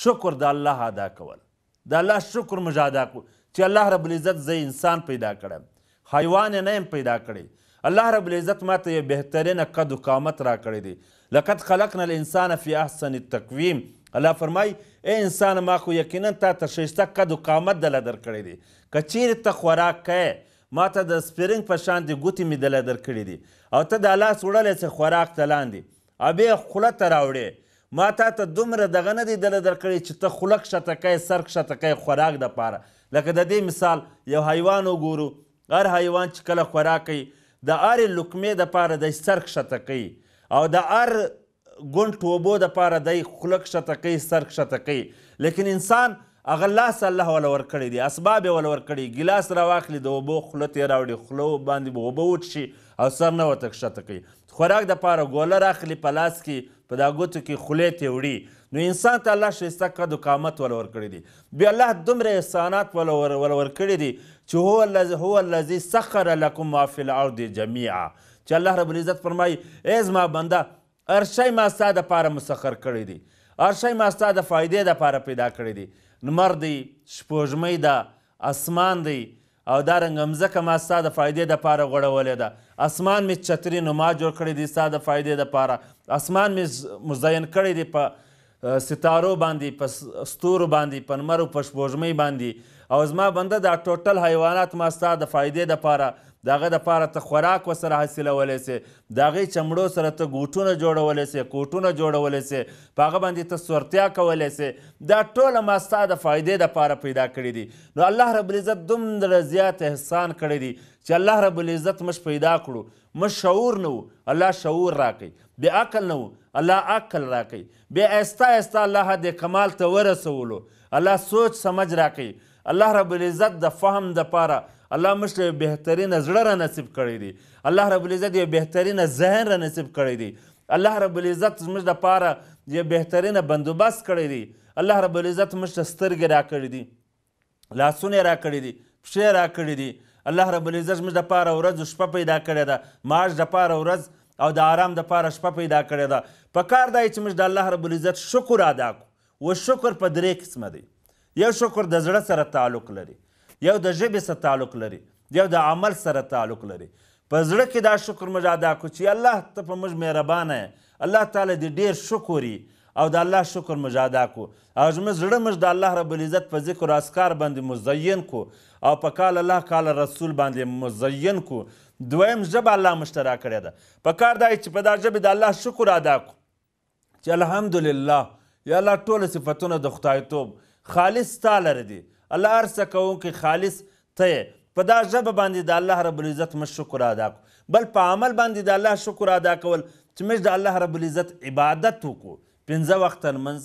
شکر د الله ادا کول، د الله شکر موږ ادا کړو چې الله رب العزت زه انسان پیدا کړم، حیوان نه یم پیدا کړی. الله رب العزت ماته یو بهترینه قد و قامت را کړی دی. لقد خلقنا الانسان فی احسن التقویم. الله فرمای ای انسان ما خو یقینا تا ته ښایسته قد و قامت دله درکړی دی. که چیرې ته خوراک کوې ما ته د سپرنګ په شان د ګوتې مې دله درکړي دي او ته د لاس وړلی څه خوراک ته لاندې او بیا یې خوله ته راوړې، ما تا ته دومره دغه نه دی دله درکړی چې ته خوله کښته کوې سر کښته کوې خوراک دپاره. لکه د دې مثال یو حیوان وګورو، هر حیوان چې کله خوراک کوي د هرې لقمې دپاره دی سر کښته کوي او د هر ګونټ اوبو دپاره دی خوله کښته کوي سر کښته کوي. لیکن انسان هغه لاس الله وله ورکړی دی، اسباب یې وله ورکړي، ګیلاس راواخلي د اوبو خوله ته یې راوړي، خوله باندې به اوبه وټشي او سر نه ورته کښته کوي. خوراک دپاره ګوله راخلي په لاس کې په دا ګوتو کې خولې ته وړي. نو انسان ته الله ښایسته قد و قامت وله ورکړی دی. بیا الله دومره احسانات وله ورکړي دي چې هو الذي سخر لکم ما فی الارض جمیعا، چې الله رب العزت فرمایي ای زما بنده هر شی ما ستا دپاره مسخر کړی دی، هر شی ما ستا د فایدې دپاره پیدا کړی دی. لمر دی، سپوږمۍ ده، اسمان دی او دارنګه مځکه ما ستا د فایدې دپاره غوړولې ده. اسمان مې چتري نما جوړ کړی دی ستا د فایدې دپاره، اسمان مې مزین کړی دی په ستارو باندې، په ستورو باندې، په لمر او په سپوږمۍ باندې. او زما بنده دا ټوټل حیوانات ما ستا د فایدې دپاره د هغه دپاره ته خوراک ورسره حاصلولی سې، د هغې چمړو سره ته ګوټونه جوړولی سې، کوټونه جوړولی سې، په هغه باندې ته سورتیا کولی سې. دا ټوله ما ستا د فایدې دپاره پیدا کړي دي. نو الله رب العزت دومره زیات احسان کړی دی چې الله رب العزت موږ پیدا کړو، موږ شعور نه وو الله شعور راکوي، بې عقل نه وو الله عقل راکوي، بیا آهسته آهسته الله حد کمال ته ورسولو، الله سوچ سمجھ راکوي. الله رب العزت د فهم دپاره الله موږ ته یو بهترینه زړه را نصیب کړی دی. الله رب العزت یو بهترینه ذهن را نصیب کړی دی. الله رب العزت زموږ دپاره یو بهترینه بندوبست کړی دی. الله رب العزت موږ ته سترګې را کړي دي، لاسونه را کړي دي، پښې را کړي دي. الله رب العزت زموږ دپاره ورځ شپه پیدا کړې ده، معاش دپاره ورځ او د آرام دپاره شپه پیدا کړې ده. پکار دی چې موږ د الله رب العزت شکر ادا کړو. و شکر په درې قسمه دی. یو شکر د زړه سره تعلق لري، یو د ژبې سره تعلق لري، یو د عمل سره تعلق لري. په زړه کې دا شکر موږ ادا کړو چې الله ته په موږ مهربانه یې، الله تعالی دې ډېر شکر وي او د الله شکر موږ ادا کړو. او زموږ زړه موږ د الله رب العزت په ذکر و اذکار باندې مزین کړو او په قال الله قال رسول باندې مزین کړو. دویم ژبه الله موږ ته راکړې ده. پکار دی چې په دا ژبې د الله شکر ادا کړو چې الحمدلله یا الله ټوله صفتونه د خدایتوب خالص تا لره دي. الله هر څه کوونکی خالص ته یې. په دا ژبه باندې د الله رب العزت موږ شکر ادا کړو. بل په عمل باندې د الله شکر ادا کول چې موږ د الله رب العزت عبادت وکړو. 5 وخته لمونځ،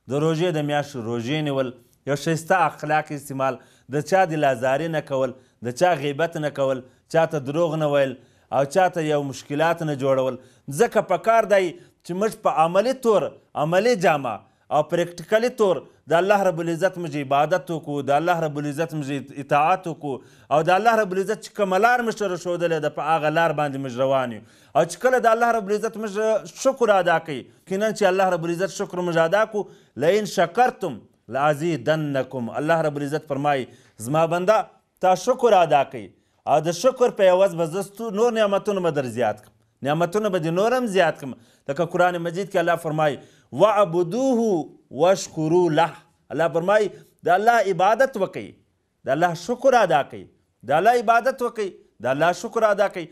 د روژې د میاشتو روژې نیول، یو ښایسته اخلاق استعمال، د چا دلازاري نه کول، د چا غیبت نه کول، چاته دروغ نه ویل او چاته یو مشکلات نه جوړول. ځکه پکار دی چې موږ په عملي طور، عملي جامه او پریکټیکلي طور د الله رب العزت موږ عبادت وکړو، د الله رب العزت موږ اطاعت وکړو او د الله رب العزت چې کومه لار موږ سره ښودلې ده په هغه لار باندې موږ روان یو. او چې کله د الله رب العزت موږ شکر ادا کوي، یقینا چې الله رب العزت شکر موږ ادا کړو، لئن شکرتم لازیدنکم. الله رب العزت فرمایي زما بنده تا شکر ادا کوي او د شکر په عوض به زه نور نعمتونه به در زیات کړم، نعمتونه به دې نور هم زیات کړم. لکه قرآن مجید کې الله فرمایي وعبدوه واشکروا له. الله فرمایي د الله عبادت وکړئ، د الله شکر ادا کوئ، د الله عبادت وکړئ، د الله شکر ادا کوئ.